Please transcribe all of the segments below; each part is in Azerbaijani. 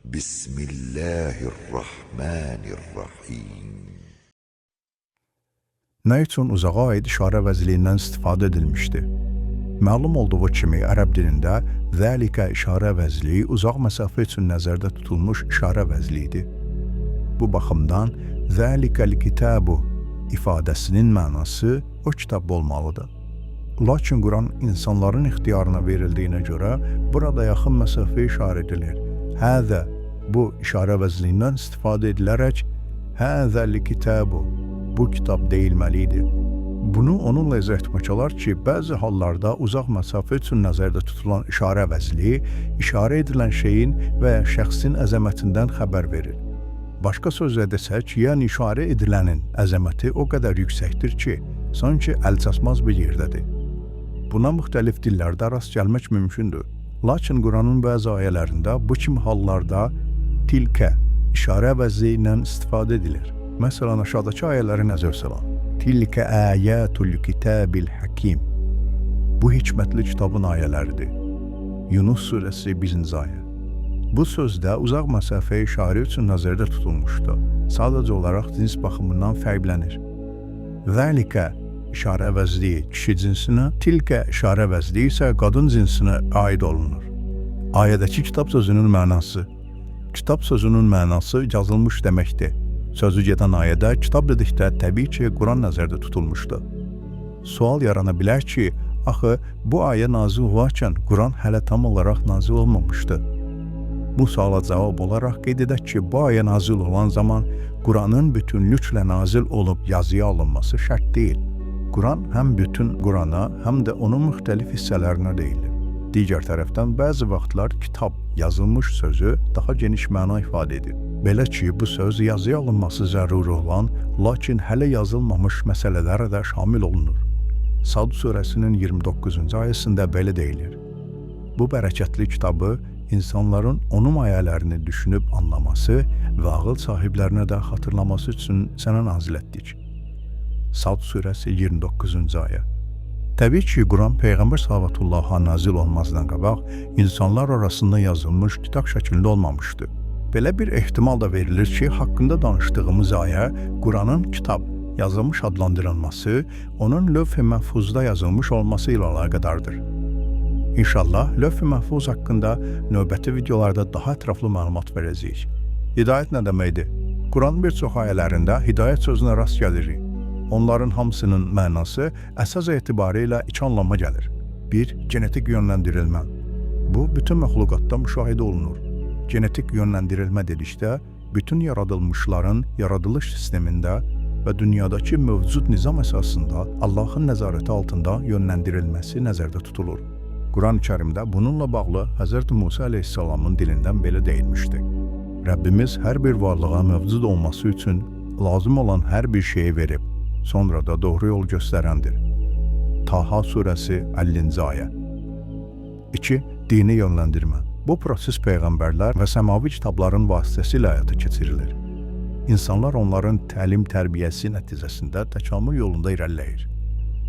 Bismillahirrahmanirrahim. Nə üçün uzağa aid işarə vəzliyindən istifadə edilmişdi? Məlum olduğu kimi, ərəb dilində zəlikə işarə vəzliyi uzaq məsafə üçün nəzərdə tutulmuş işarə vəzliyidir. Bu baxımdan zəlikəl kitabu ifadəsinin mənası o kitab olmalıdır. Lakin Quran insanların ixtiyarına verildiyinə görə burada yaxın məsafə işarə edilir. Həzə bu işarə vəzliyindən istifadə edilərək həzəl kitabu bu kitab deyilməlidir. Bunu onunla izah etmək olar ki, bəzi hallarda uzaq məsafə üçün nəzərdə tutulan işarə vəzli, işarə edilən şeyin və ya şəxsin əzəmətindən xəbər verir. Başqa sözlə desək, yəni işarə edilənin əzəməti o qədər yüksəkdir ki, sanki əlçatmaz bir yerdədir. Buna müxtəlif dillərdə rast gəlmək mümkündür. Lakin Quranın bəzi ayələrində bu kimi hallarda tilkə işarə vəzli ilə istifadə edilir. Məsələn, aşağıdakı ayələri nəzər salın. Tilkə əyətul kitabil hakim. Bu hikmətli kitabın ayələridir. Yunus surəsi 1-ci ayə. Bu sözdə uzaq məsafə işarə üçün nəzərdə tutulmuşdur. Sadəcə olaraq cins baxımından fərqlənir. Zəlikə işarə vəzliyi kişi cinsinə, tilkə işarə vəzliyi isə qadın cinsinə aid olunur. Ayədəki kitab sözünün mənası. Kitab sözünün mənası yazılmış deməkdir. Sözü gedən ayədə kitab dedikdə təbii ki, Quran nəzərdə tutulmuşdur. Sual yarana bilər ki, axı bu ayə nazil olarkən Quran hələ tam olaraq nazil olmamışdı. Bu suala cavab olaraq qeyd edək ki, bu ayə nazil olan zaman Quranın bütünlüklə nazil olub yazıya alınması şərt deyil. Quran həm bütün Qurana, həm də onun müxtəlif hissələrinə deyilir. Digər tərəfdən bəzi vaxtlar kitab, yazılmış sözü daha geniş məna ifadə edir. Belə ki, bu söz yazıya alınması zəruri olan, lakin hələ yazılmamış məsələlərə də şamil olunur. Sad surəsinin 29-cu ayəsində belə deyilir. Bu bərəkətli kitabı insanların onun ayələrini düşünüb anlaması və ağıl sahiblərinə də xatırlaması üçün sənə nazil etdik. Sad surəsi 29-cu ayə. Təbii ki, Quran Peyğəmbər sallallahu nazil olmazdan qabaq insanlar arasında yazılmış kitab şəklində olmamışdı. Belə bir ehtimal da verilir ki, haqqında danışdığımız ayə Quranın kitab, yazılmış adlandırılması, onun lövh-i məhfuzda yazılmış olması ilə əlaqədardır. İnşallah, lövh-i məhfuz haqqında növbəti videolarda daha ətraflı məlumat verəcəyik. Hidayət nə deməkdir? Quranın bir çox ayələrində hidayət sözünə rast gəlirik. Onların hamısının mənası əsas etibarilə iki anlama gəlir. 1. Genetik yönləndirilmə. Bu, bütün məxluqatda müşahidə olunur. Genetik yönləndirilmə dedikdə, bütün yaradılmışların yaradılış sistemində və dünyadakı mövcud nizam əsasında Allahın nəzarəti altında yönləndirilməsi nəzərdə tutulur. Quran-Kərimdə bununla bağlı Hz. Musa əleyhissalamın dilindən belə deyilmişdir. Rəbbimiz hər bir varlığa mövcud olması üçün lazım olan hər bir şeyi verib, sonra da doğru yol göstərəndir. Taha surəsi 50-ci ayə. 2. Dini yönləndirmə. Bu proses peyğəmbərlər və səmavi kitabların vasitəsilə həyata keçirilir. İnsanlar onların təlim-tərbiyəsi nəticəsində təkamül yolunda irəliləyir.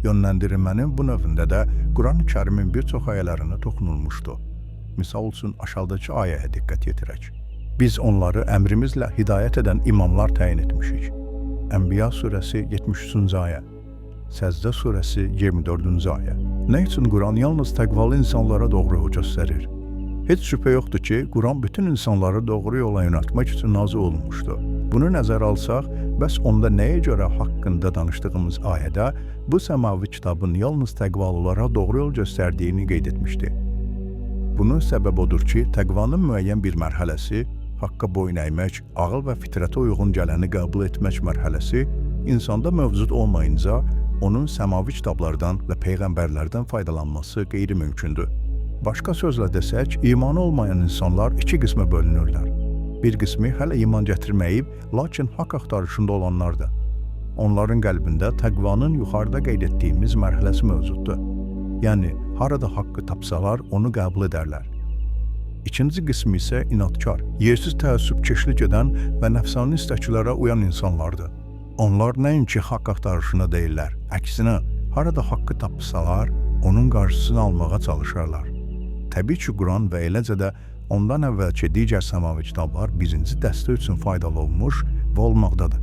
Yönləndirilmənin bu növündə də Quran-Kərimin bir çox ayələrinə toxunulmuşdur. Misal üçün, aşağıdakı ayəyə diqqət yetirək. Biz onları əmrimizlə hidayət edən imamlar təyin etmişik. Ənbiya surəsi 73-cü ayə. Səzdə surəsi 24-cü ayə. Nə üçün Quran yalnız təqvalı insanlara doğru yol göstərir? Heç şübhə yoxdur ki, Quran bütün insanları doğru yola yönəltmək üçün nazil olunmuşdur. Bunu nəzərə alsaq, bəs onda nəyə görə haqqında danışdığımız ayədə bu səmavi kitabın yalnız təqvalılara doğru yol göstərdiyini qeyd etmişdi? Bunun səbəb odur ki, təqvanın müəyyən bir mərhələsi, haqqa boyun əymək, ağıl və fitrətə uyğun gələni qəbul etmək mərhələsi insanda mövcud olmayınca onun səmavi kitablardan və peyğəmbərlərdən faydalanması qeyri-mümkündür. Başqa sözlə desək, imanı olmayan insanlar iki qismə bölünürlər. Bir qismi hələ iman gətirməyib, lakin haqq axtarışında olanlardır. Onların qəlbində təqvanın yuxarıda qeyd etdiyimiz mərhələsi mövcuddur. Yəni, harada haqqı tapsalar, onu qəbul edərlər. İkinci qismi isə inadkar, yersiz təəssübkeşlik edən və nəfsani istəklərə uyan insanlardır. Onlar nəinki haqq axtarışına deyirlər, əksinə, harada haqqı tapsalar, onun qarşısını almağa çalışarlar. Təbii ki, Quran və eləcə də ondan əvvəlki digər səmavi kitablar birinci dəstə üçün faydalı olmuş və olmaqdadır.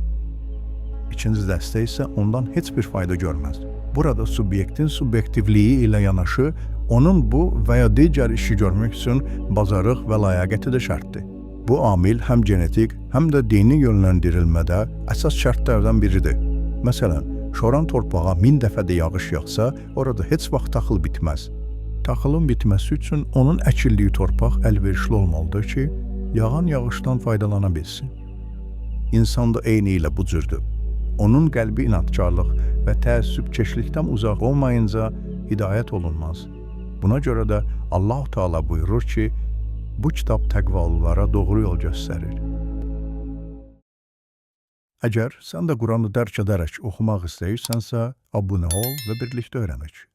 İkinci dəstə isə ondan heç bir fayda görməz. Burada subyektin subyektivliyi ilə yanaşı, onun bu və ya digər işi görmək üçün bacarıq və ləyaqəti də şərtdir. Bu amil həm genetik, həm də dini yönləndirilmədə əsas şərtlərdən biridir. Məsələn, şoran torpağa 1000 dəfə də yağış yağsa, orada heç vaxt taxıl bitməz. Taxılın bitməsi üçün onun əkildiyi torpaq əlverişli olmalıdır ki, yağan yağışdan faydalana bilsin. İnsan da eyni ilə bu cürdür. Onun qəlbi inadkarlıq və təəssübkeşlikdən uzaq olmayınca hidayət olunmaz. Buna görə də Allah Teala buyurur ki, bu kitab təqvalılara doğru yol göstərir. Əgər sən də Quranı dərk edərək oxumaq istəyirsənsə, abunə ol və birlikdə öyrənək.